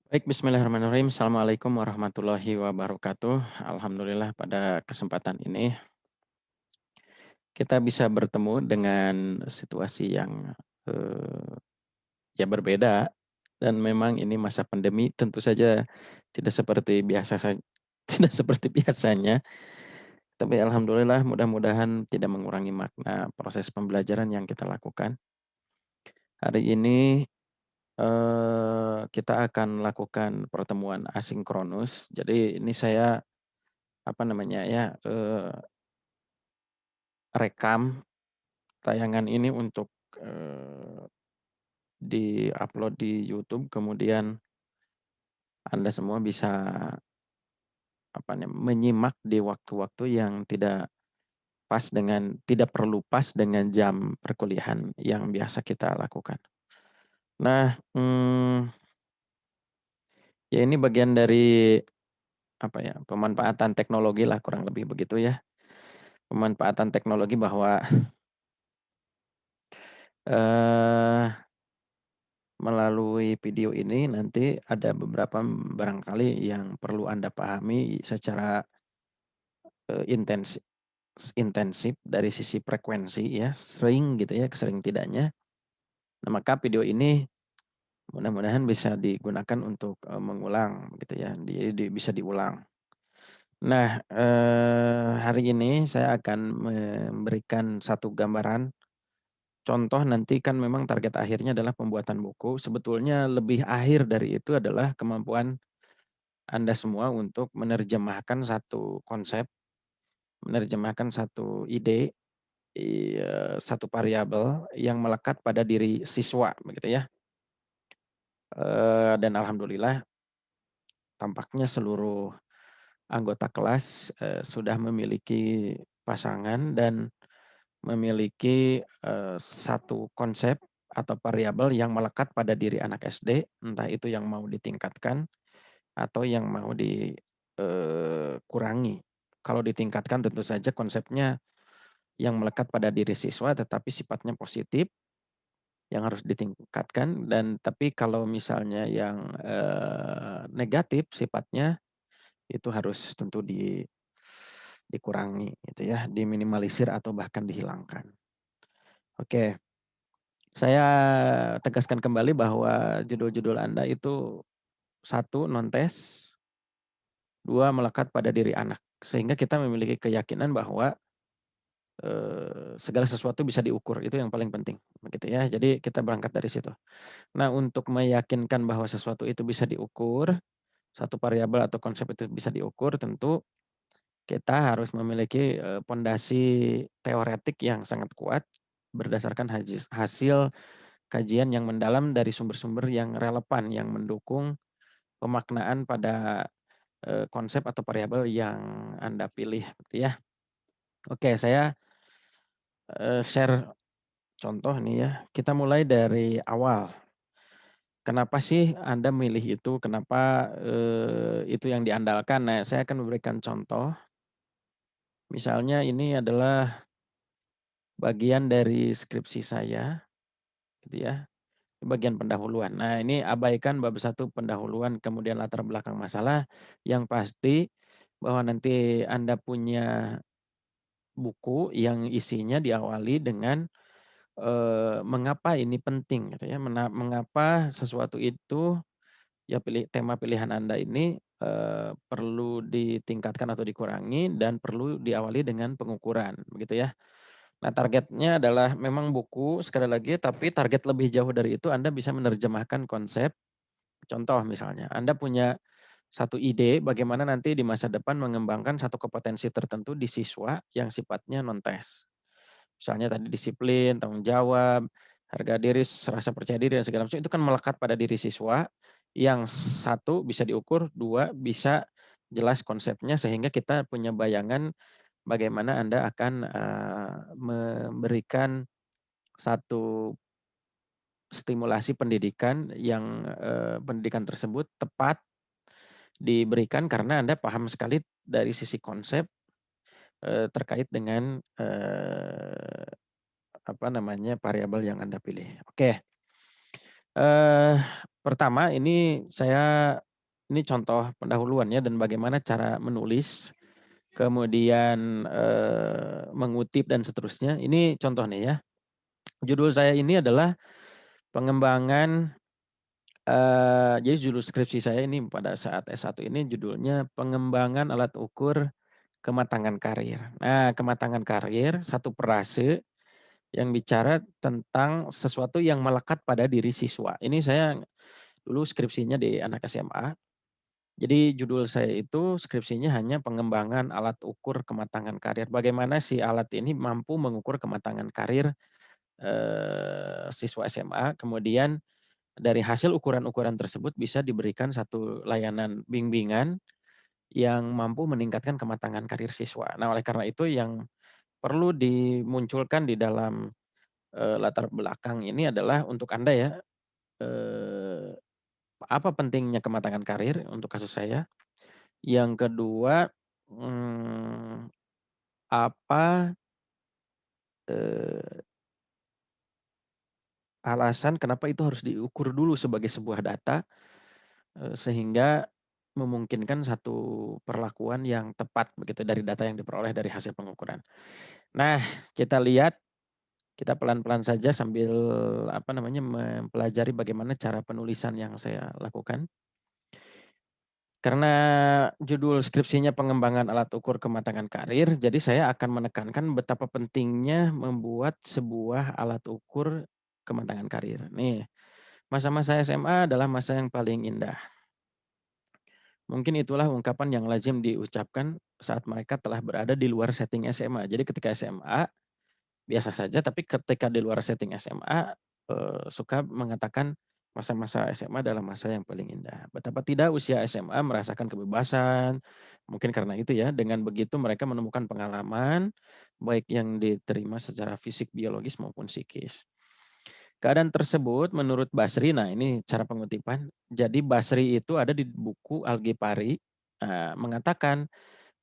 Baik, bismillahirrahmanirrahim. Assalamualaikum warahmatullahi wabarakatuh. Alhamdulillah pada kesempatan ini kita bisa bertemu dengan situasi yang eh, ya berbeda dan memang ini masa pandemi tentu saja tidak seperti tidak seperti biasanya. Tapi alhamdulillah mudah-mudahan tidak mengurangi makna proses pembelajaran yang kita lakukan. Hari ini kita akan lakukan pertemuan asinkronus. Jadi ini saya apa namanya ya, rekam tayangan ini untuk, di-upload di YouTube, kemudian Anda semua bisa menyimak di waktu-waktu yang tidak perlu pas dengan jam perkuliahan yang biasa kita lakukan. Nah, ya ini bagian dari pemanfaatan teknologi lah kurang lebih begitu ya. Pemanfaatan teknologi bahwa, eee melalui video ini nanti ada beberapa barangkali yang perlu Anda pahami secara, intensif intensif dari sisi frekuensi ya, sering gitu ya, sering tidaknya. Nah, maka video ini mudah-mudahan bisa digunakan untuk, mengulang gitu ya, bisa diulang. Nah, hari ini saya akan memberikan satu gambaran contoh nanti kan memang target akhirnya adalah pembuatan buku, sebetulnya lebih akhir dari itu adalah kemampuan Anda semua untuk menerjemahkan satu konsep, menerjemahkan satu ide, satu variabel yang melekat pada diri siswa begitu ya, dan alhamdulillah tampaknya seluruh anggota kelas, sudah memiliki pasangan dan memiliki, satu konsep atau variabel yang melekat pada diri anak SD, entah itu yang mau ditingkatkan atau yang mau kurangi. Kalau ditingkatkan tentu saja konsepnya yang melekat pada diri siswa tetapi sifatnya positif, yang harus ditingkatkan dan tapi kalau misalnya yang, negatif sifatnya, itu harus tentu dikurangi gitu ya, diminimalisir atau bahkan dihilangkan. Oke, saya tegaskan kembali bahwa judul-judul Anda itu, satu nontes, 2 melekat pada diri anak. Sehingga kita memiliki keyakinan bahwa segala sesuatu bisa diukur, itu yang paling penting, begitu ya. Jadi kita berangkat dari situ. Nah, untuk meyakinkan bahwa sesuatu itu bisa diukur, satu variabel atau konsep itu bisa diukur, tentu kita harus memiliki, pondasi teoretik yang sangat kuat, berdasarkan hasil kajian yang mendalam dari sumber-sumber yang relevan, yang mendukung pemaknaan pada, konsep atau variabel yang Anda pilih, gitu ya. Oke, saya, share contoh nih ya, kita mulai dari awal. Kenapa sih Anda milih itu? Kenapa, itu yang diandalkan? Nah, saya akan memberikan contoh, misalnya ini adalah bagian dari skripsi saya, gitu ya, bagian pendahuluan. Nah, ini abaikan bab satu pendahuluan, kemudian latar belakang masalah, yang pasti bahwa nanti Anda punya buku yang isinya diawali dengan mengapa ini penting gitu ya, mengapa sesuatu itu, ya tema pilihan Anda ini, perlu ditingkatkan atau dikurangi dan perlu diawali dengan pengukuran, begitu ya. Nah, targetnya adalah memang buku sekali lagi, tapi target lebih jauh dari itu Anda bisa menerjemahkan konsep. Contoh misalnya, Anda punya satu ide bagaimana nanti di masa depan mengembangkan satu kompetensi tertentu di siswa yang sifatnya non-tes. Misalnya tadi disiplin, tanggung jawab, harga diri, rasa percaya diri dan segala macam itu kan melekat pada diri siswa, yang satu bisa diukur, dua bisa jelas konsepnya sehingga kita punya bayangan bagaimana Anda akan, memberikan satu stimulasi pendidikan yang, pendidikan tersebut tepat diberikan karena Anda paham sekali dari sisi konsep, terkait dengan, variabel yang Anda pilih. Oke. Eee, Pertama ini contoh pendahuluan ya dan bagaimana cara menulis, kemudian, mengutip dan seterusnya. Ini contoh nih ya. Judul saya ini adalah pengembangan, jadi judul skripsi saya ini pada saat S1 ini judulnya pengembangan alat ukur kematangan karir. Nah, kematangan karir, satu frase yang bicara tentang sesuatu yang melekat pada diri siswa. Ini saya dulu skripsinya di anak SMA. Jadi judul saya itu skripsinya hanya pengembangan alat ukur kematangan karir. Bagaimana si alat ini mampu mengukur kematangan karir, siswa SMA, kemudian dari hasil ukuran-ukuran tersebut bisa diberikan satu layanan bimbingan yang mampu meningkatkan kematangan karir siswa. Nah, oleh karena itu yang perlu dimunculkan di dalam, latar belakang ini adalah untuk Anda ya, eee, apa pentingnya kematangan karir untuk kasus saya. Yang kedua, mmm, apa, eee, alasan kenapa itu harus diukur dulu sebagai sebuah data, sehingga memungkinkan satu perlakuan yang tepat begitu dari data yang diperoleh dari hasil pengukuran. Nah, kita lihat, kita pelan-pelan saja sambil apa namanya, mempelajari bagaimana cara penulisan yang saya lakukan. Karena judul skripsinya pengembangan alat ukur kematangan karir, jadi saya akan menekankan betapa pentingnya membuat sebuah alat ukur kematangan karir. Nih, masa-masa SMA adalah masa yang paling indah. Mungkin itulah ungkapan yang lazim diucapkan saat mereka telah berada di luar setting SMA. Jadi ketika SMA biasa saja, tapi ketika di luar setting SMA, suka mengatakan masa-masa SMA adalah masa yang paling indah. Betapa tidak usia SMA merasakan kebebasan, mungkin karena itu ya, dengan begitu mereka menemukan pengalaman, baik yang diterima secara fisik, biologis maupun psikis. Keadaan tersebut menurut Basri, nah ini cara pengutipan, jadi Basri itu ada di buku Al-Ghifari, mengatakan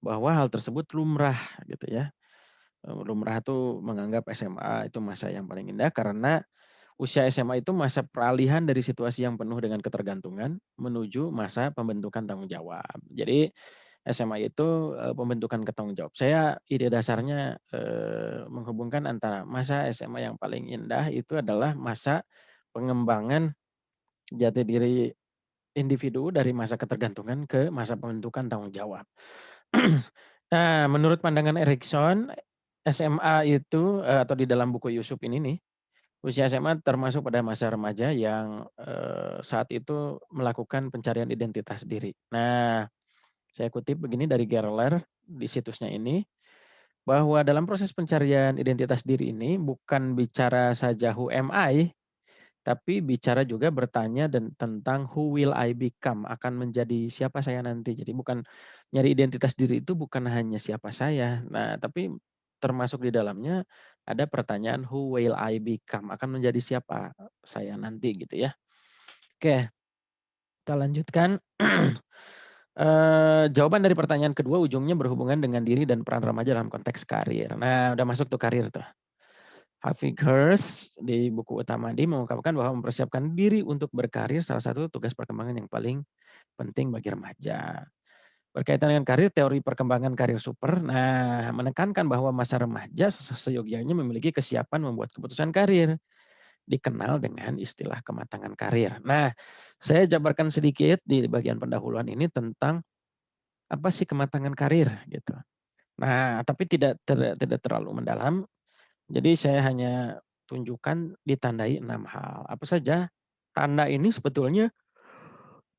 bahwa hal tersebut lumrah gitu ya. Lumrah tuh menganggap SMA itu masa yang paling indah karena usia SMA itu masa peralihan dari situasi yang penuh dengan ketergantungan menuju masa pembentukan tanggung jawab. Jadi SMA itu, pembentukan tanggung jawab. Saya ide dasarnya, menghubungkan antara masa SMA yang paling indah itu adalah masa pengembangan jati diri individu dari masa ketergantungan ke masa pembentukan tanggung jawab. Nah, menurut pandangan Erikson, SMA itu, atau di dalam buku Yusuf ini nih, usia SMA termasuk pada masa remaja yang, saat itu melakukan pencarian identitas diri. Nah, saya kutip begini dari Gerler di situsnya ini, bahwa dalam proses pencarian identitas diri ini bukan bicara saja who am I, tapi bicara juga bertanya dan tentang who will I become, akan menjadi siapa saya nanti. Jadi bukan nyari identitas diri itu bukan hanya siapa saya. Nah, tapi termasuk di dalamnya ada pertanyaan who will I become, akan menjadi siapa saya nanti gitu ya. Oke, kita lanjutkan. Jawaban dari pertanyaan kedua ujungnya berhubungan dengan diri dan peran remaja dalam konteks karir. Nah, udah masuk tuh karir tuh. Harvey Kirsch di buku utama dia mengungkapkan bahwa mempersiapkan diri untuk berkarir salah satu tugas perkembangan yang paling penting bagi remaja. Berkaitan dengan karir, teori perkembangan karir super, nah menekankan bahwa masa remaja seyogyanya memiliki kesiapan membuat keputusan karir, dikenal dengan istilah kematangan karir. Nah, saya jabarkan sedikit di bagian pendahuluan ini tentang apa sih kematangan karir gitu. Nah, tapi tidak terlalu mendalam. Jadi saya hanya tunjukkan ditandai 6 hal. Apa saja? Tanda ini sebetulnya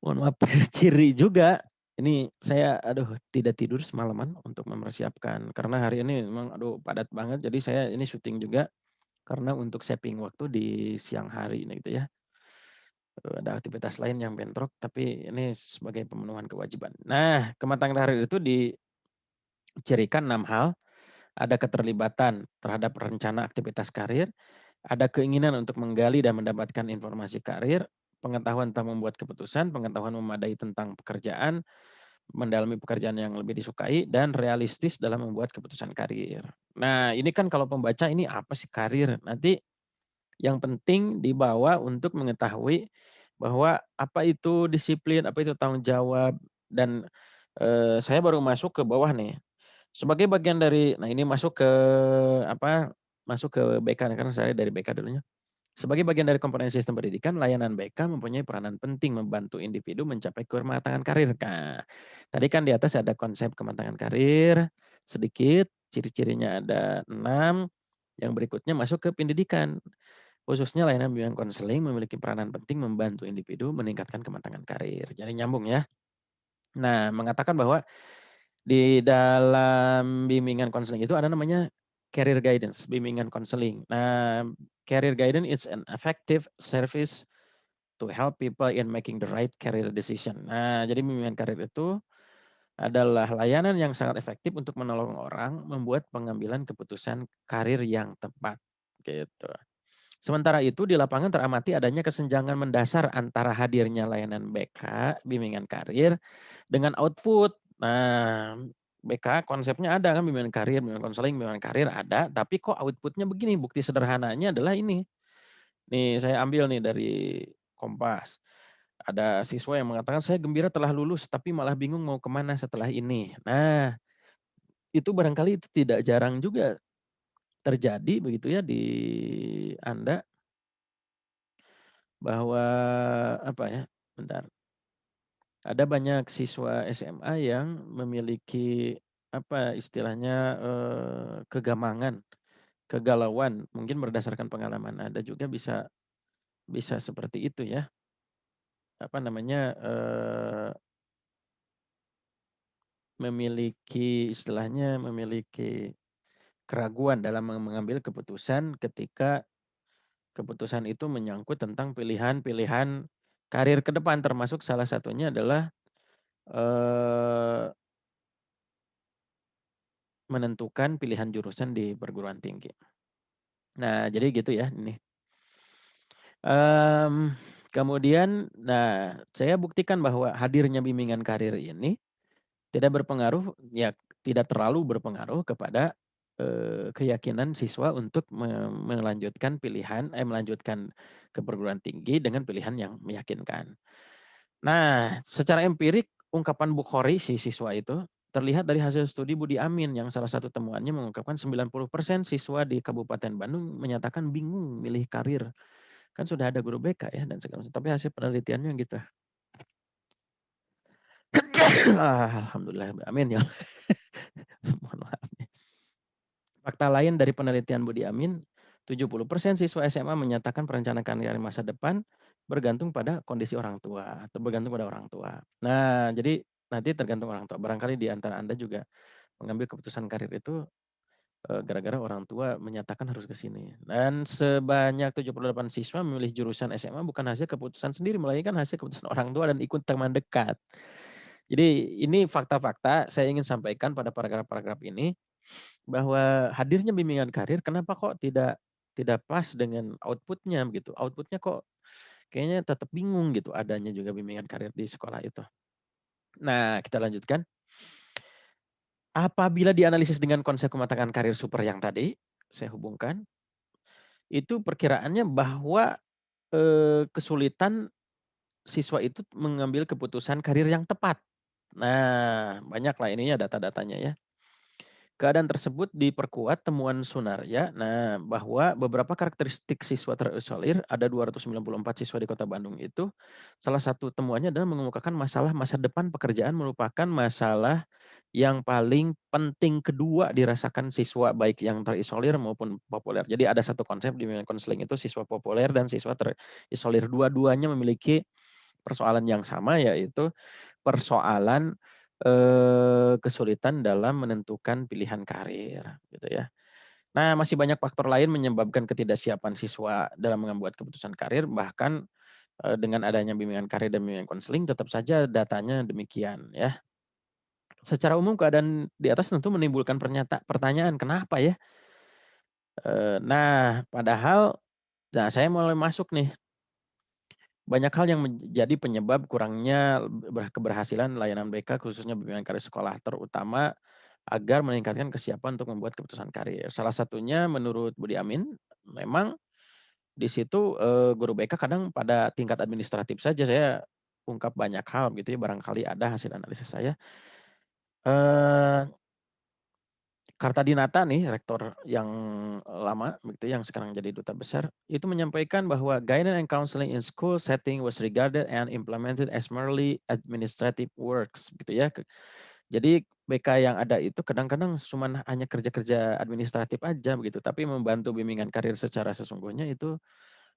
mohon maaf ciri juga. Ini saya aduh tidak tidur semalaman untuk mempersiapkan karena hari ini memang aduh padat banget. Jadi saya ini syuting juga karena untuk saving waktu di siang hari ini gitu ya. Ada aktivitas lain yang bentrok tapi ini sebagai pemenuhan kewajiban. Nah, kematangan karir itu dicirikan 6 hal. Ada keterlibatan terhadap rencana aktivitas karir, ada keinginan untuk menggali dan mendapatkan informasi karir, pengetahuan tentang membuat keputusan, pengetahuan memadai tentang pekerjaan, mendalami pekerjaan yang lebih disukai, dan realistis dalam membuat keputusan karir. Nah, ini kan kalau pembaca ini apa sih karir? Nanti Yang penting dibawa untuk mengetahui bahwa apa itu disiplin, apa itu tanggung jawab, dan, saya baru masuk ke bawah nih. Sebagai bagian dari nah ini masuk ke apa, masuk ke BK karena saya dari BK dulunya. Sebagai bagian dari komponen sistem pendidikan, layanan BK mempunyai peranan penting membantu individu mencapai kematangan karir. Nah, tadi kan di atas ada konsep kematangan karir, sedikit, ciri-cirinya ada 6, yang berikutnya masuk ke pendidikan. Khususnya layanan bimbingan konseling memiliki peranan penting membantu individu meningkatkan kematangan karir. Jadi nyambung ya. Nah, mengatakan bahwa di dalam bimbingan konseling itu ada namanya career guidance, bimbingan konseling. Nah, career guidance is an effective service to help people in making the right career decision. Nah, jadi bimbingan karir itu adalah layanan yang sangat efektif untuk menolong orang membuat pengambilan keputusan karir yang tepat, gitu. Sementara itu di lapangan teramati adanya kesenjangan mendasar antara hadirnya layanan BK, bimbingan karir, dengan output. Nah, BK konsepnya ada kan bimbingan karir, bimbingan konseling, bimbingan karir ada, tapi kok outputnya begini, bukti sederhananya adalah ini. Nih saya ambil nih dari Kompas. Ada siswa yang mengatakan, "Saya gembira telah lulus, tapi malah bingung mau kemana setelah ini." Nah, itu barangkali itu tidak jarang juga terjadi begitu ya di Anda, bahwa apa ya, bentar, ada banyak siswa SMA yang memiliki apa istilahnya, kegamangan, kegalauan, mungkin berdasarkan pengalaman Anda juga bisa bisa seperti itu ya, apa namanya, memiliki istilahnya memiliki keraguan dalam mengambil keputusan ketika keputusan itu menyangkut tentang pilihan-pilihan karir ke depan, termasuk salah satunya adalah, eee, menentukan pilihan jurusan di perguruan tinggi. Nah, jadi gitu ya ini. Kemudian nah, saya buktikan bahwa hadirnya bimbingan karir ini tidak berpengaruh ya tidak terlalu berpengaruh kepada, keyakinan siswa untuk melanjutkan ke perguruan tinggi dengan pilihan yang meyakinkan. Nah, secara empirik ungkapan Bukhari si siswa itu, terlihat dari hasil studi Budi Amin yang salah satu temuannya mengungkapkan 90% siswa di Kabupaten Bandung menyatakan bingung milih karir. Kan sudah ada guru BK ya dan segala macam, tapi hasil penelitiannya gitu. Alhamdulillah, amin ya. Mohon maaf nih. Fakta lain dari penelitian Budi Amin, 70% siswa SMA menyatakan perencanaan karir masa depan bergantung pada kondisi orang tua atau bergantung pada orang tua. Nah, jadi nanti tergantung orang tua. Barangkali di antara Anda juga mengambil keputusan karir itu, gara-gara orang tua menyatakan harus ke sini. Dan sebanyak 78 siswa memilih jurusan SMA bukan hasil keputusan sendiri, melainkan hasil keputusan orang tua dan ikut teman dekat. Jadi ini fakta-fakta saya ingin sampaikan pada paragraf-paragraf ini, bahwa hadirnya bimbingan karir kenapa kok tidak tidak pas dengan output-nya begitu. Output-nya kok kayaknya tetap bingung gitu adanya juga bimbingan karir di sekolah itu. Nah, kita lanjutkan. Apabila dianalisis dengan konsep kematangan karir super yang tadi, saya hubungkan, itu perkiraannya bahwa, kesulitan siswa itu mengambil keputusan karir yang tepat. Nah, banyaklah ininya data-datanya ya. Keadaan tersebut diperkuat temuan Sunarya, nah bahwa beberapa karakteristik siswa terisolir, ada 294 siswa di Kota Bandung itu, salah satu temuannya adalah mengemukakan masalah masa depan pekerjaan merupakan masalah yang paling penting kedua dirasakan siswa baik yang terisolir maupun populer. Jadi ada satu konsep di bimbingan konseling itu siswa populer dan siswa terisolir. Dua-duanya memiliki persoalan yang sama yaitu persoalan, kesulitan dalam menentukan pilihan karir, gitu ya. Nah, masih banyak faktor lain menyebabkan ketidaksiapan siswa dalam membuat keputusan karir, bahkan, dengan adanya bimbingan karir dan bimbingan konseling tetap saja datanya demikian, ya. Secara umum keadaan di atas tentu menimbulkan pertanyaan, kenapa ya? Nah, padahal nah saya mulai masuk nih, banyak hal yang menjadi penyebab kurangnya keberhasilan layanan BK khususnya bimbingan karir sekolah, terutama agar meningkatkan kesiapan untuk membuat keputusan karir. Salah satunya menurut Budi Amin, memang di situ, guru BK kadang pada tingkat administratif saja saya ungkap banyak hal gitu ya, barangkali ada hasil analisis saya. Eee, Kartadinata nih rektor yang lama begitu, yang sekarang jadi duta besar, itu menyampaikan bahwa guidance and counseling in school setting was regarded and implemented as merely administrative works gitu ya. Jadi BK yang ada itu kadang-kadang cuman hanya kerja-kerja administratif aja begitu, tapi membantu bimbingan karir secara sesungguhnya itu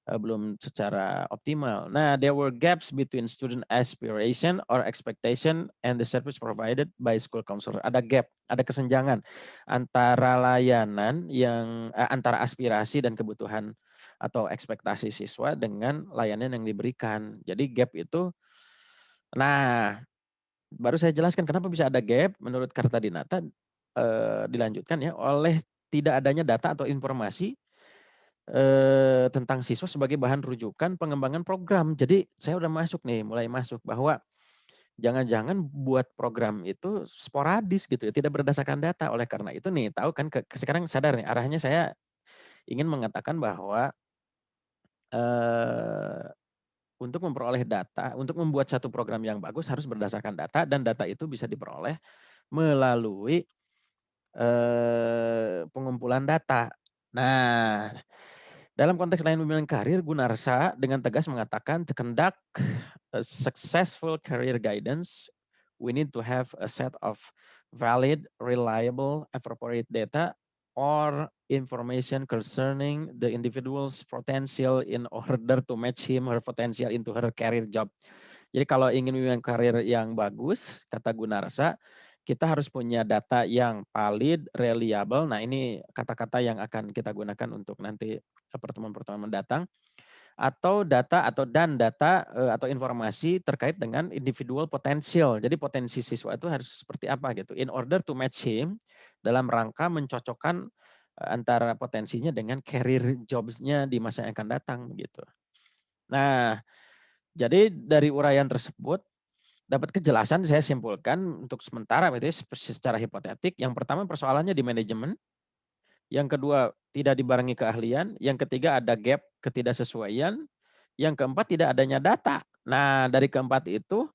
belum secara optimal. Nah, there were gaps between student aspiration or expectation and the service provided by school counselor. Ada gap, ada kesenjangan antara layanan yang antara aspirasi dan kebutuhan atau ekspektasi siswa dengan layanan yang diberikan. Jadi gap itu, nah baru saya jelaskan kenapa bisa ada gap menurut Kartadinata, dilanjutkan ya oleh tidak adanya data atau informasi tentang siswa sebagai bahan rujukan pengembangan program. Jadi saya udah masuk nih, mulai masuk bahwa jangan-jangan buat program itu sporadis gitu ya, tidak berdasarkan data. Oleh karena itu nih, tahu kan sekarang sadar nih arahnya saya ingin mengatakan bahwa, eee, untuk memperoleh data, untuk membuat satu program yang bagus harus berdasarkan data dan data itu bisa diperoleh melalui, pengumpulan data. Nah, dalam konteks lain pemilihan karir, Gunarsa dengan tegas mengatakan, "To conduct a successful career guidance, we need to have a set of valid, reliable, appropriate data or information concerning the individual's potential in order to match him or her potential into her career job." Jadi kalau ingin memilih karir yang bagus, kata Gunarsa, kita harus punya data yang valid, reliable. Nah, ini kata-kata yang akan kita gunakan untuk nanti pertemuan-pertemuan mendatang, atau data atau informasi terkait dengan individual potential. Jadi potensi siswa itu harus seperti apa gitu. In order to match him dalam rangka mencocokkan antara potensinya dengan career jobs-nya di masa yang akan datang gitu. Nah, jadi dari uraian tersebut dapat kejelasan saya simpulkan untuk sementara gitu ya secara hipotetik. Yang pertama persoalannya di manajemen, yang kedua tidak dibarengi keahlian, yang ketiga ada gap ketidaksesuaian, yang keempat tidak adanya data. Nah, dari keempat itu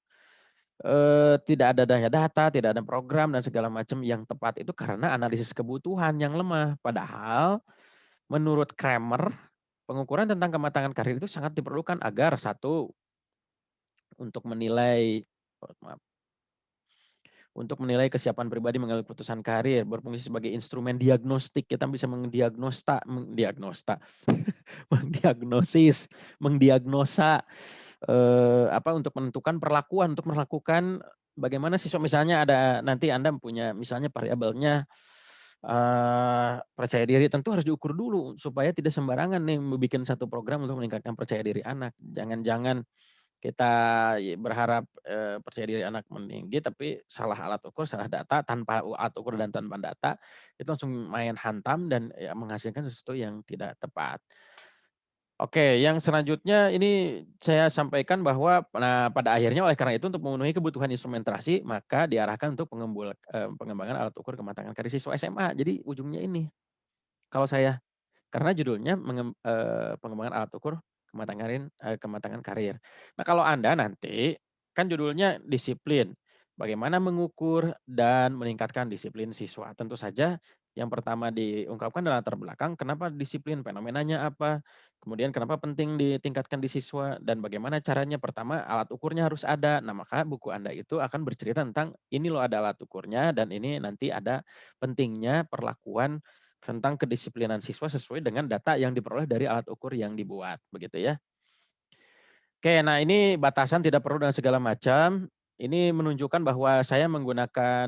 tidak adanya data, tidak ada program dan segala macam yang tepat itu karena analisis kebutuhan yang lemah. Padahal menurut Kramer, pengukuran tentang kematangan karir itu sangat diperlukan agar satu, untuk menilai maaf, untuk menilai kesiapan pribadi mengambil keputusan karir, berfungsi sebagai instrumen diagnostik. Kita bisa mendiagnosis, mendiagnosa, untuk menentukan perlakuan, untuk melakukan bagaimana siswa misalnya ada nanti Anda punya misalnya variabelnya, percaya diri, tentu harus diukur dulu supaya tidak sembarangan nih bikin satu program untuk meningkatkan percaya diri anak. Jangan-jangan kita berharap, percaya diri anak meninggi, tapi salah alat ukur, salah data, tanpa alat ukur dan tanpa data, itu langsung main hantam dan ya menghasilkan sesuatu yang tidak tepat. Oke, yang selanjutnya ini saya sampaikan bahwa, nah pada akhirnya oleh karena itu untuk memenuhi kebutuhan instrumentasi, maka diarahkan untuk pengembangan alat ukur kematangan karir siswa SMA. Jadi ujungnya ini, kalau saya. Karena judulnya pengembangan alat ukur kematangan karir. Nah, kalau Anda nanti, kan judulnya disiplin, bagaimana mengukur dan meningkatkan disiplin siswa. Tentu saja yang pertama diungkapkan adalah latar belakang, kenapa disiplin, fenomenanya apa, kemudian kenapa penting ditingkatkan di siswa, dan bagaimana caranya. Pertama, alat ukurnya harus ada. Nah, maka buku Anda itu akan bercerita tentang, ini loh ada alat ukurnya, dan ini nanti ada pentingnya perlakuan tentang kedisiplinan siswa sesuai dengan data yang diperoleh dari alat ukur yang dibuat, begitu ya. Oke, nah ini batasan tidak perlu dan segala macam. Ini menunjukkan bahwa saya menggunakan,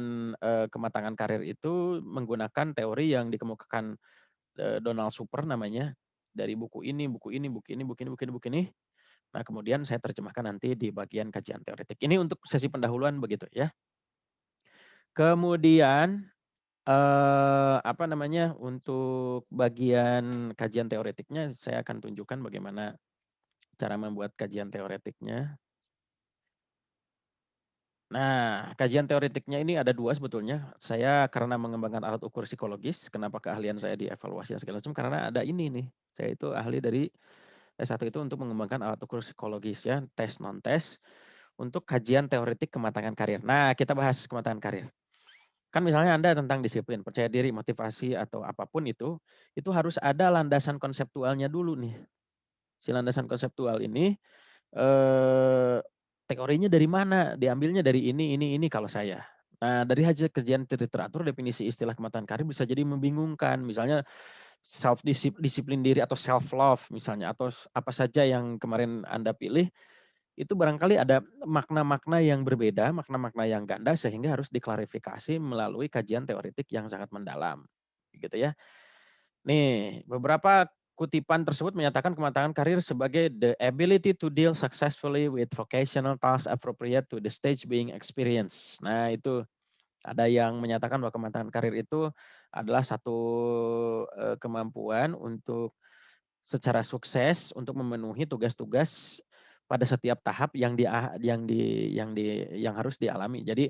kematangan karir itu menggunakan teori yang dikemukakan, Donald Super namanya, dari buku ini, buku ini, buku ini, buku ini, buku ini, buku ini. Nah, kemudian saya terjemahkan nanti di bagian kajian teoretik. Ini untuk sesi pendahuluan begitu ya. Kemudian untuk bagian kajian teoretiknya saya akan tunjukkan bagaimana cara membuat kajian teoretiknya. Nah, kajian teoretiknya ini ada 2 sebetulnya. Saya karena mengembangkan alat ukur psikologis, kenapa keahlian saya dievaluasi dan segala macam, karena ada ini nih, saya itu ahli dari S1 itu untuk mengembangkan alat ukur psikologis ya, tes non-tes untuk kajian teoretik kematangan karir. Nah, kita bahas kematangan karir. Kan misalnya Anda tentang disiplin, percaya diri, motivasi, atau apapun itu harus ada landasan konseptualnya dulu nih. Si landasan konseptual ini, eee, teorinya dari mana? Diambilnya dari ini kalau saya. Nah, dari hasil kajian literatur definisi istilah kematangan karir bisa jadi membingungkan. Misalnya disiplin diri atau self love misalnya, atau apa saja yang kemarin Anda pilih, itu barangkali ada makna-makna yang berbeda, makna-makna yang ganda sehingga harus diklarifikasi melalui kajian teoretik yang sangat mendalam, gitu ya. Nih, beberapa kutipan tersebut menyatakan kematangan karir sebagai the ability to deal successfully with vocational tasks appropriate to the stage being experienced. Nah, itu ada yang menyatakan bahwa kematangan karir itu adalah satu kemampuan untuk secara sukses untuk memenuhi tugas-tugas pada setiap tahap yang harus dialami. Jadi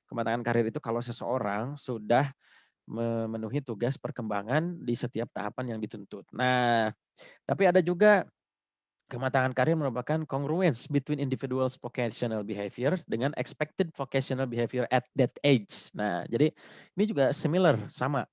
kematangan karir itu kalau seseorang sudah memenuhi tugas perkembangan di setiap tahapan yang dituntut. Nah, tapi ada juga kematangan karir merupakan congruence between individual's vocational behavior dengan expected vocational behavior at that age. Nah, jadi ini juga similar, sama,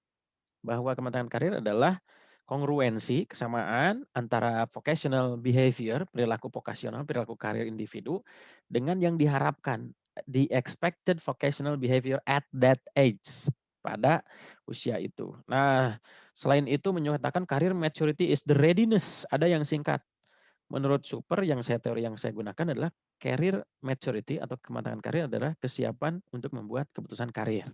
bahwa kematangan karir adalah kongruensi, kesamaan antara vocational behavior, perilaku vokasional, perilaku karir individu, dengan yang diharapkan, the expected vocational behavior at that age, pada usia itu. Nah, selain itu menyatakan karir maturity is the readiness, ada yang singkat. Menurut Super teori yang saya gunakan adalah career maturity atau kematangan karir adalah kesiapan untuk membuat keputusan karir.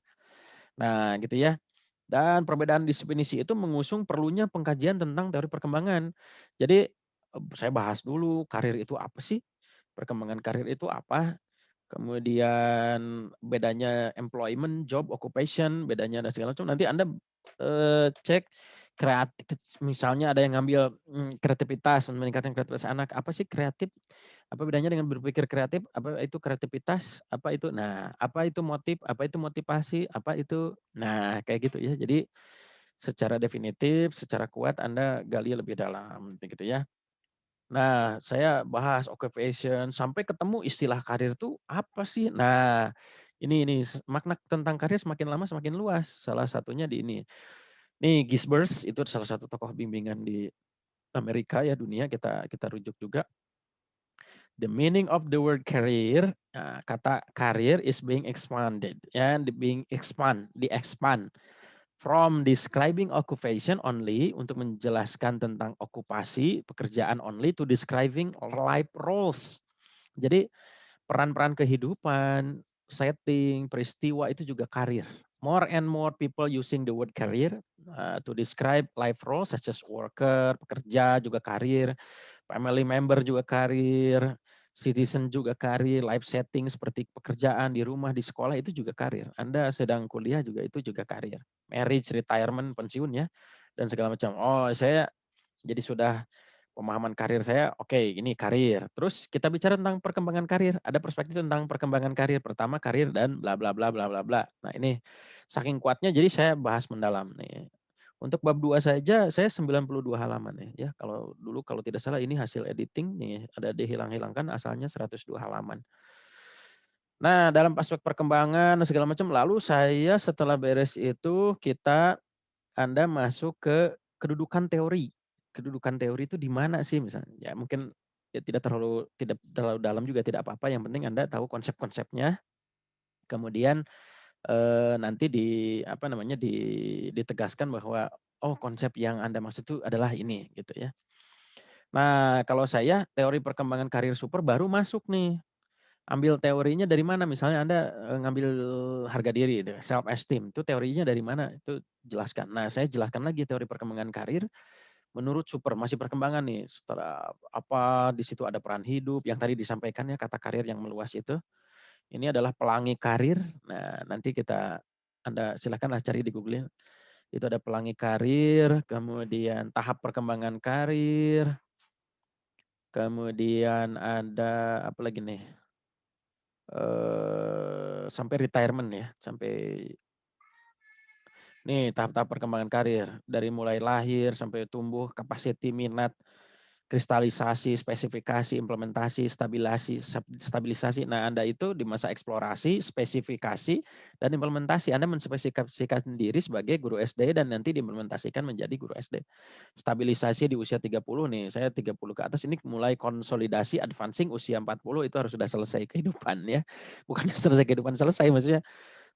Nah, gitu ya. Dan perbedaan definisi itu mengusung perlunya pengkajian tentang teori perkembangan. Jadi, saya bahas dulu karir itu apa sih? Perkembangan karir itu apa? Kemudian bedanya employment, job, occupation, bedanya dan segala macam. Nanti Anda, cek kreatif, misalnya ada yang ngambil, kreativitas, meningkatkan kreativitas anak. Apa sih kreatif? Apa bedanya dengan berpikir kreatif? Apa itu kreativitas? Apa itu nah, apa itu motif? Apa itu motivasi? Apa itu nah, kayak gitu ya. Jadi secara definitif, secara kuat Anda gali lebih dalam, begitu ya. Nah, saya bahas occupation sampai ketemu istilah karir itu apa sih? Nah, ini makna tentang karir semakin lama semakin luas. Salah satunya di ini. Nih Gisbert itu salah satu tokoh bimbingan di Amerika ya, dunia kita kita rujuk juga. The meaning of the word career, kata karir is being expanded, ya, di-expand from describing occupation only, untuk menjelaskan tentang okupasi, pekerjaan only, to describing life roles. Jadi peran-peran kehidupan, setting, peristiwa itu juga karir. More and more people using the word career to describe life roles such as worker, pekerja juga karir, family member juga karir, citizen juga karir, life setting seperti pekerjaan, di rumah, di sekolah itu juga karir. Anda sedang kuliah juga itu juga karir. Marriage, retirement, pensiun ya, dan segala macam. Oh, saya jadi sudah pemahaman karir saya, oke, ini karir. Terus kita bicara tentang perkembangan karir, ada perspektif tentang perkembangan karir. Pertama karir dan bla bla bla bla bla bla. Nah, ini saking kuatnya jadi saya bahas mendalam nih. Untuk bab 2 saja saya 92 halaman ya. Kalau tidak salah ini hasil editing nih, ada dihilang-hilangkan, asalnya 102 halaman. Nah, dalam aspek perkembangan segala macam, lalu saya setelah beres itu Anda masuk ke kedudukan teori. Kedudukan teori itu di mana sih misalnya? Ya mungkin ya tidak terlalu dalam juga tidak apa-apa, yang penting Anda tahu konsep-konsepnya. Kemudian nanti apa namanya, ditegaskan bahwa, oh konsep yang Anda maksud itu adalah ini, gitu ya. Nah, kalau saya teori perkembangan karir super baru masuk nih, ambil teorinya dari mana, misalnya Anda, ngambil harga diri itu, self esteem, itu teorinya dari mana, itu jelaskan. Nah, saya jelaskan lagi teori perkembangan karir menurut super, masih perkembangan nih, setelah apa, di situ ada peran hidup, yang tadi disampaikan ya, kata karir yang meluas itu. Ini adalah pelangi karir. Nah, nanti Anda silakanlah cari di Google. Itu ada pelangi karir, kemudian tahap perkembangan karir, kemudian ada apa lagi nih? Sampai retirement ya, sampai nih tahap-tahap perkembangan karir dari mulai lahir sampai tumbuh, capacity, minat. kristalisasi, spesifikasi, implementasi, stabilisasi. Nah, Anda itu di masa eksplorasi, spesifikasi, dan implementasi. Anda menspesifikasikan diri sebagai guru SD dan nanti diimplementasikan menjadi guru SD. Stabilisasi di usia 30 nih, saya 30 ke atas ini mulai konsolidasi, advancing usia 40 itu harus sudah selesai kehidupan ya. Bukan selesai kehidupan, selesai maksudnya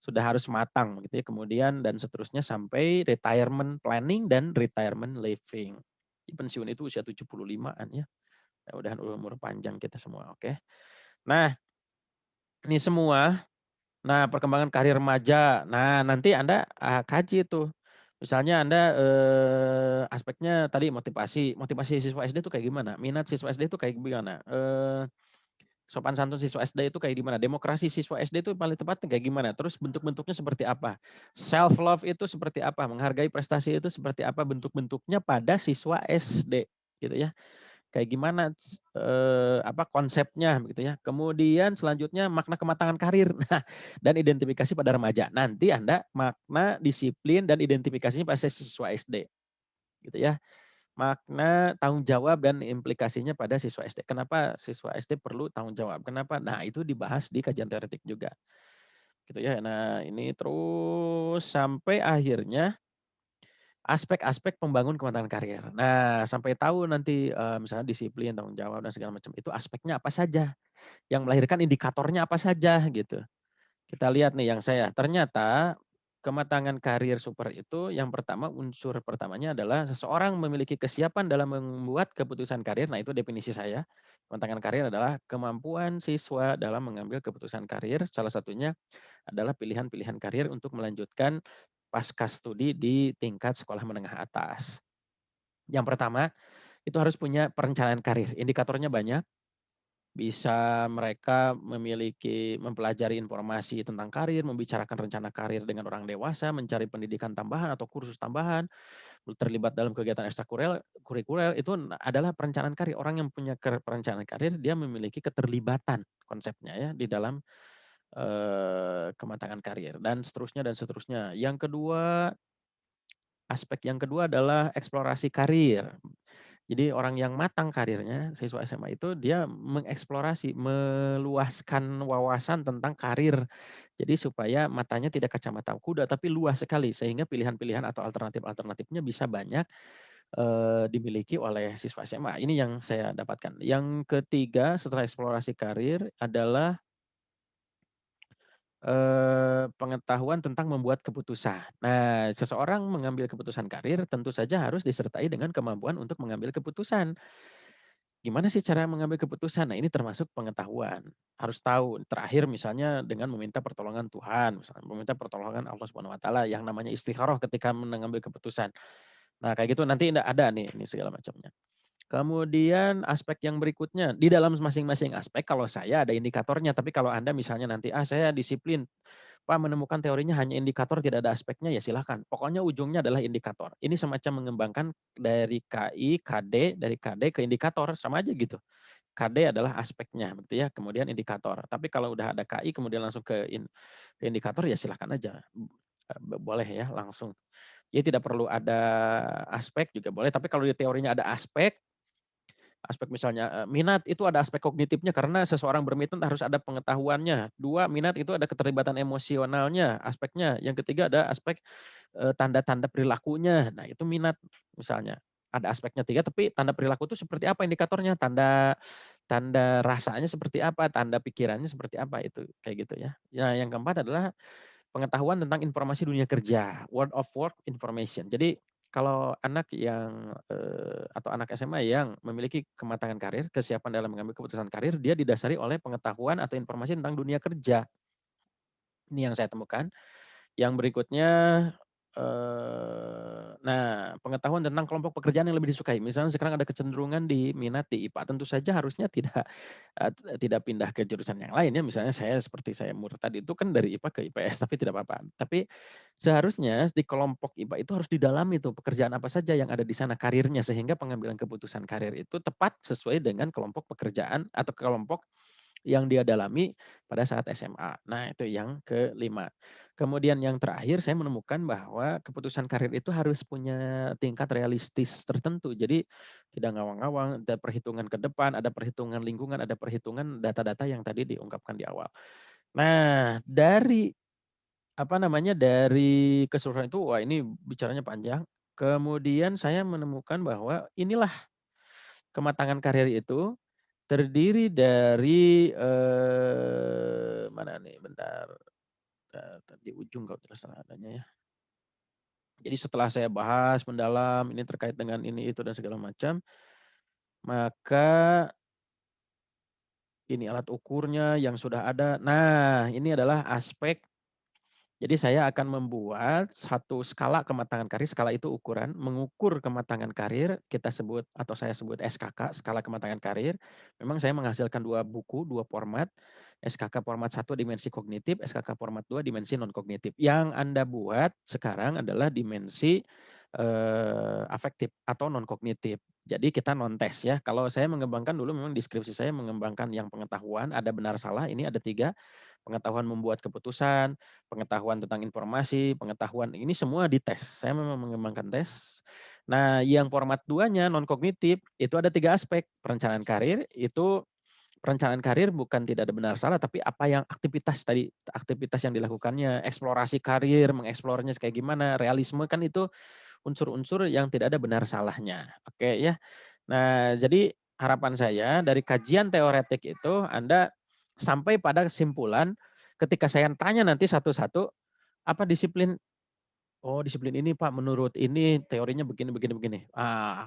sudah harus matang gitu ya. Kemudian dan seterusnya sampai retirement planning dan retirement living. Pensiun itu usia 75-an ya. Ya udah umur panjang kita semua, oke. Nah, ini semua, nah perkembangan karir remaja. Nah, nanti Anda kaji tuh. Misalnya Anda aspeknya tadi motivasi, motivasi siswa SD itu kayak gimana? Minat siswa SD itu kayak gimana? Sopan santun siswa SD itu kayak gimana? Demokrasi siswa SD itu paling tepatnya kayak gimana? Terus bentuk-bentuknya seperti apa? Self love itu seperti apa? Menghargai prestasi itu seperti apa bentuk-bentuknya pada siswa SD gitu ya. Kayak gimana apa konsepnya gitu ya. Kemudian selanjutnya makna kematangan karir. Nah, dan identifikasi pada remaja. Nanti Anda makna, disiplin dan identifikasinya pada siswa SD gitu ya. Makna, tanggung jawab, dan implikasinya pada siswa SD. Kenapa siswa SD perlu tanggung jawab? Kenapa? Nah, itu dibahas di kajian teoretik juga. Gitu ya. Nah, ini terus sampai akhirnya aspek-aspek pembangun kematangan karir. Nah, sampai tahu nanti misalnya disiplin, tanggung jawab, dan segala macam itu aspeknya apa saja. Yang melahirkan indikatornya apa saja gitu. Kita lihat nih yang saya, ternyata kematangan karir super itu yang pertama unsur pertamanya adalah seseorang memiliki kesiapan dalam membuat keputusan karir. Nah, itu definisi saya. Kematangan karir adalah kemampuan siswa dalam mengambil keputusan karir. Salah satunya adalah pilihan-pilihan karir untuk melanjutkan pasca studi di tingkat sekolah menengah atas. Yang pertama, itu harus punya perencanaan karir. Indikatornya banyak. Bisa mereka mempelajari informasi tentang karir, membicarakan rencana karir dengan orang dewasa, mencari pendidikan tambahan atau kursus tambahan, terlibat dalam kegiatan ekstrakurikuler, itu adalah perencanaan karir. Orang yang punya perencanaan karir, dia memiliki keterlibatan konsepnya ya di dalam kematangan karir dan seterusnya dan seterusnya. Yang kedua, aspek yang kedua adalah eksplorasi karir. Jadi orang yang matang karirnya, siswa SMA itu dia mengeksplorasi, meluaskan wawasan tentang karir. Jadi supaya matanya tidak kacamata kuda, tapi luas sekali sehingga pilihan-pilihan atau alternatif-alternatifnya bisa banyak dimiliki oleh siswa SMA. Ini yang saya dapatkan. Yang ketiga setelah eksplorasi karir adalah pengetahuan tentang membuat keputusan. Nah, seseorang mengambil keputusan karir tentu saja harus disertai dengan kemampuan untuk mengambil keputusan. Gimana sih cara mengambil keputusan? Nah, ini termasuk pengetahuan. Harus tahu. Terakhir misalnya dengan meminta pertolongan Tuhan, misalnya meminta pertolongan Allah Subhanahu wa taala yang namanya istikharah ketika mengambil keputusan. Nah, kayak gitu nanti ada nih ini segala macamnya. Kemudian aspek yang berikutnya, di dalam masing-masing aspek kalau saya ada indikatornya, tapi kalau Anda misalnya nanti, saya disiplin, Pak menemukan teorinya hanya indikator tidak ada aspeknya, ya silakan. Pokoknya ujungnya adalah indikator. Ini semacam mengembangkan dari KI, KD, dari KD ke indikator, sama aja gitu. KD adalah aspeknya gitu ya, kemudian indikator. Tapi kalau udah ada KI kemudian langsung ke indikator ya silakan aja. Boleh ya langsung. Jadi tidak perlu ada aspek juga boleh, tapi kalau di teorinya ada aspek misalnya, minat itu ada aspek kognitifnya karena seseorang berminat harus ada pengetahuannya. 2, minat itu ada keterlibatan emosionalnya, aspeknya. Yang ketiga ada aspek, tanda-tanda perilakunya. Nah, itu minat misalnya. Ada aspeknya 3, tapi tanda perilaku itu seperti apa indikatornya, tanda tanda rasanya seperti apa, tanda pikirannya seperti apa, itu kayak gitu ya. Ya, yang keempat adalah pengetahuan tentang informasi dunia kerja, world of work information. Jadi kalau anak yang atau anak SMA yang memiliki kematangan karir, kesiapan dalam mengambil keputusan karir, dia didasari oleh pengetahuan atau informasi tentang dunia kerja. Ini yang saya temukan. Yang berikutnya, nah pengetahuan tentang kelompok pekerjaan yang lebih disukai. Misalnya sekarang ada kecenderungan di minat di IPA, tentu saja harusnya tidak pindah ke jurusan yang lain ya. Misalnya saya seperti saya murtad itu kan dari IPA ke IPS, tapi tidak apa-apa. Tapi seharusnya di kelompok IPA itu harus didalami tuh pekerjaan apa saja yang ada di sana karirnya, sehingga pengambilan keputusan karir itu tepat sesuai dengan kelompok pekerjaan atau kelompok yang dia dalami pada saat SMA. Nah, itu yang kelima. Kemudian yang terakhir saya menemukan bahwa keputusan karir itu harus punya tingkat realistis tertentu. Jadi tidak ngawang-ngawang, ada perhitungan ke depan, ada perhitungan lingkungan, ada perhitungan data-data yang tadi diungkapkan di awal. Nah, dari apa namanya, dari keseluruhan itu, wah ini bicaranya panjang. Kemudian saya menemukan bahwa inilah kematangan karir itu terdiri dari, mana nih bentar, di ujung kalau tidak salah adanya ya. Jadi setelah saya bahas mendalam, ini terkait dengan ini, itu, dan segala macam, maka ini alat ukurnya yang sudah ada. Nah, ini adalah aspek. Jadi saya akan membuat satu skala kematangan karir, skala itu ukuran, mengukur kematangan karir, kita sebut atau saya sebut SKK, skala kematangan karir. Memang saya menghasilkan 2 buku, 2 format, SKK format 1 dimensi kognitif, SKK format 2 dimensi non kognitif. Yang Anda buat sekarang adalah dimensi afektif atau non kognitif. Jadi kita non tes ya. Kalau saya mengembangkan dulu memang deskripsi saya mengembangkan yang pengetahuan, ada benar salah, ini ada 3, pengetahuan membuat keputusan, pengetahuan tentang informasi, pengetahuan ini semua dites. Saya memang mengembangkan tes. Nah, yang format 2-nya non kognitif itu ada 3 aspek. Perencanaan karir itu perencanaan karir bukan tidak ada benar salah, tapi apa yang aktivitas tadi, aktivitas yang dilakukannya, eksplorasi karir, mengeksplornya kayak gimana, realisme kan itu unsur-unsur yang tidak ada benar salahnya. Oke ya. Nah, jadi harapan saya dari kajian teoretik itu Anda sampai pada kesimpulan ketika saya tanya nanti satu-satu, apa disiplin? Oh, disiplin ini Pak, menurut ini teorinya begini begini begini.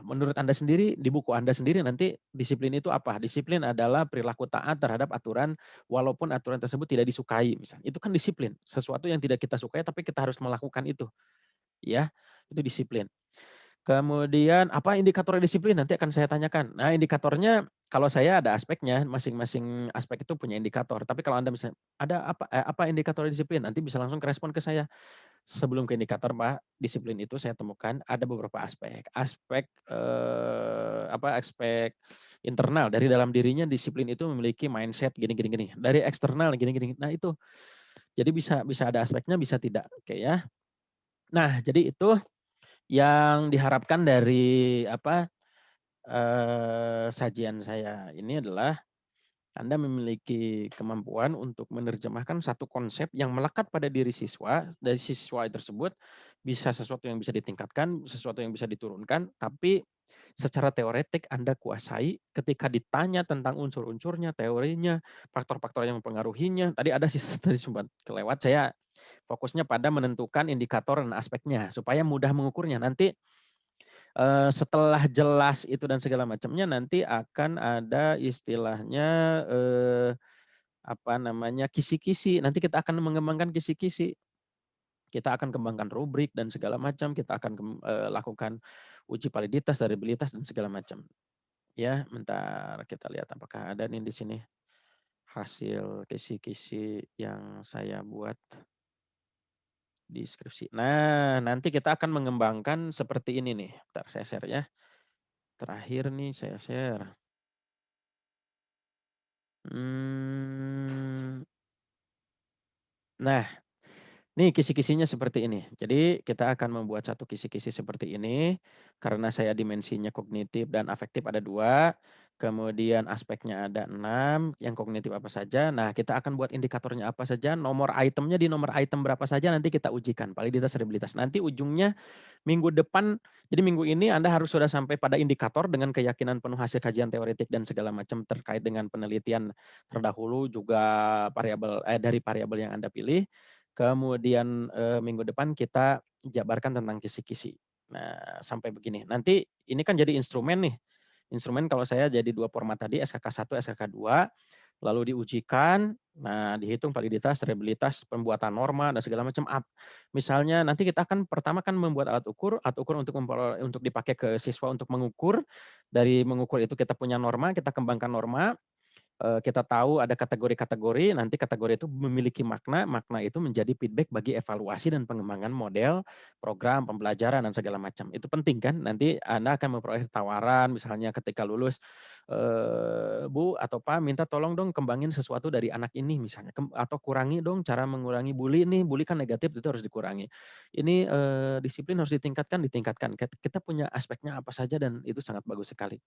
Menurut Anda sendiri, di buku Anda sendiri nanti disiplin itu apa? Disiplin adalah perilaku taat terhadap aturan walaupun aturan tersebut tidak disukai misalnya. Itu kan disiplin, sesuatu yang tidak kita sukai tapi kita harus melakukan itu, ya. Itu disiplin. Kemudian apa indikator disiplin nanti akan saya tanyakan. Nah, indikatornya kalau saya ada aspeknya, masing-masing aspek itu punya indikator. Tapi kalau Anda misalnya ada apa indikator disiplin, nanti bisa langsung respon ke saya. Sebelum ke indikator Pak, disiplin itu saya temukan ada beberapa aspek. Aspek, aspek internal, dari dalam dirinya disiplin itu memiliki mindset gini gini gini. Dari eksternal gini gini. Nah itu, jadi bisa bisa ada aspeknya, bisa tidak, oke ya. Nah, jadi itu yang diharapkan dari sajian saya ini adalah Anda memiliki kemampuan untuk menerjemahkan satu konsep yang melekat pada diri siswa, dari siswa tersebut bisa sesuatu yang bisa ditingkatkan, sesuatu yang bisa diturunkan, tapi secara teoretik Anda kuasai ketika ditanya tentang unsur-unsurnya, teorinya, faktor-faktor yang mempengaruhinya. Tadi ada sih tadi sempat kelewat, saya fokusnya pada menentukan indikator dan aspeknya supaya mudah mengukurnya. Nanti setelah jelas itu dan segala macamnya nanti akan ada istilahnya, kisi-kisi. Nanti kita akan mengembangkan kisi-kisi. Kita akan kembangkan rubrik dan segala macam, kita akan lakukan uji validitas, variabilitas dan segala macam. Ya, bentar kita lihat apakah ada nih di sini hasil kisi-kisi yang saya buat di skripsi. Nah, nanti kita akan mengembangkan seperti ini nih. Bentar saya share ya. Terakhir nih saya share. Mmm, nah, nih kisi-kisinya seperti ini. Jadi kita akan membuat satu kisi-kisi seperti ini, karena saya dimensinya kognitif dan afektif ada 2, kemudian aspeknya ada 6, yang kognitif apa saja. Nah, kita akan buat indikatornya apa saja, nomor itemnya di nomor item berapa saja nanti kita ujikan, validitas, reliabilitas. Nanti ujungnya minggu depan, jadi minggu ini Anda harus sudah sampai pada indikator dengan keyakinan penuh hasil kajian teoretik dan segala macam terkait dengan penelitian terdahulu juga dari variabel yang Anda pilih. Kemudian, minggu depan kita jabarkan tentang kisi-kisi. Nah, sampai begini. Nanti ini kan jadi instrumen nih. Instrumen kalau saya jadi 2 format tadi, SKK 1, SKK 2, lalu diujikan, nah dihitung validitas, reliabilitas, pembuatan norma dan segala macam. Misalnya nanti kita akan pertama kan membuat alat ukur untuk dipakai ke siswa untuk mengukur. Dari mengukur itu kita punya norma, kita kembangkan norma. kita tahu ada kategori-kategori, nanti kategori itu memiliki makna, makna itu menjadi feedback bagi evaluasi dan pengembangan model, program, pembelajaran, dan segala macam. Itu penting kan, nanti Anda akan memperoleh tawaran misalnya ketika lulus, "Bu atau Pak minta tolong dong kembangin sesuatu dari anak ini," misalnya, atau "Kurangi dong cara mengurangi bully nih, bully kan negatif itu harus dikurangi. Ini, disiplin harus ditingkatkan, ditingkatkan." Kita punya aspeknya apa saja dan itu sangat bagus sekali.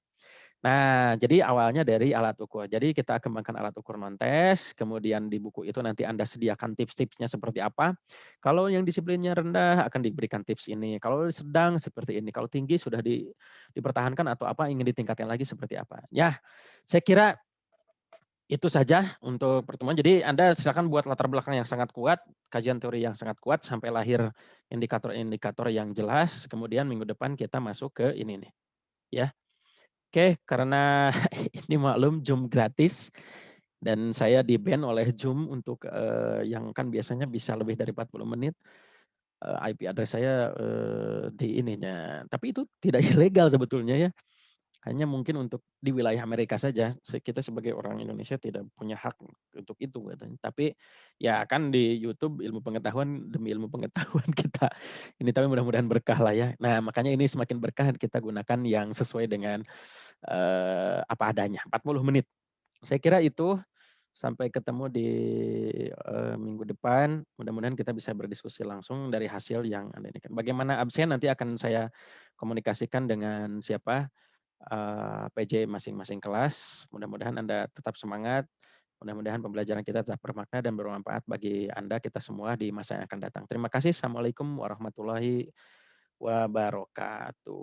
Nah, jadi awalnya dari alat ukur. Jadi kita kembangkan alat ukur non-tes, kemudian di buku itu nanti Anda sediakan tips-tipsnya seperti apa. Kalau yang disiplinnya rendah akan diberikan tips ini, kalau sedang seperti ini, kalau tinggi sudah dipertahankan atau apa ingin ditingkatkan lagi seperti apa. Ya, saya kira itu saja untuk pertemuan. Jadi Anda silakan buat latar belakang yang sangat kuat, kajian teori yang sangat kuat sampai lahir indikator-indikator yang jelas, kemudian minggu depan kita masuk ke ini nih, ya. Oke, karena ini maklum Zoom gratis dan saya di-ban oleh Zoom untuk, yang kan biasanya bisa lebih dari 40 menit, IP address saya, di ininya. Tapi itu tidak ilegal sebetulnya ya, hanya mungkin untuk di wilayah Amerika saja. Kita sebagai orang Indonesia tidak punya hak untuk itu katanya. Tapi ya kan di YouTube ilmu pengetahuan demi ilmu pengetahuan kita ini, tapi mudah-mudahan berkah lah ya. Nah, makanya ini semakin berkah kita gunakan yang sesuai dengan apa adanya, 40 menit. Saya kira itu, sampai ketemu di, minggu depan, mudah-mudahan kita bisa berdiskusi langsung dari hasil yang Anda ini kan. Bagaimana absen nanti akan saya komunikasikan dengan siapa, PJ masing-masing kelas. Mudah-mudahan Anda tetap semangat, mudah-mudahan pembelajaran kita tetap bermakna dan bermanfaat bagi Anda, kita semua di masa yang akan datang. Terima kasih. Assalamualaikum warahmatullahi wabarakatuh.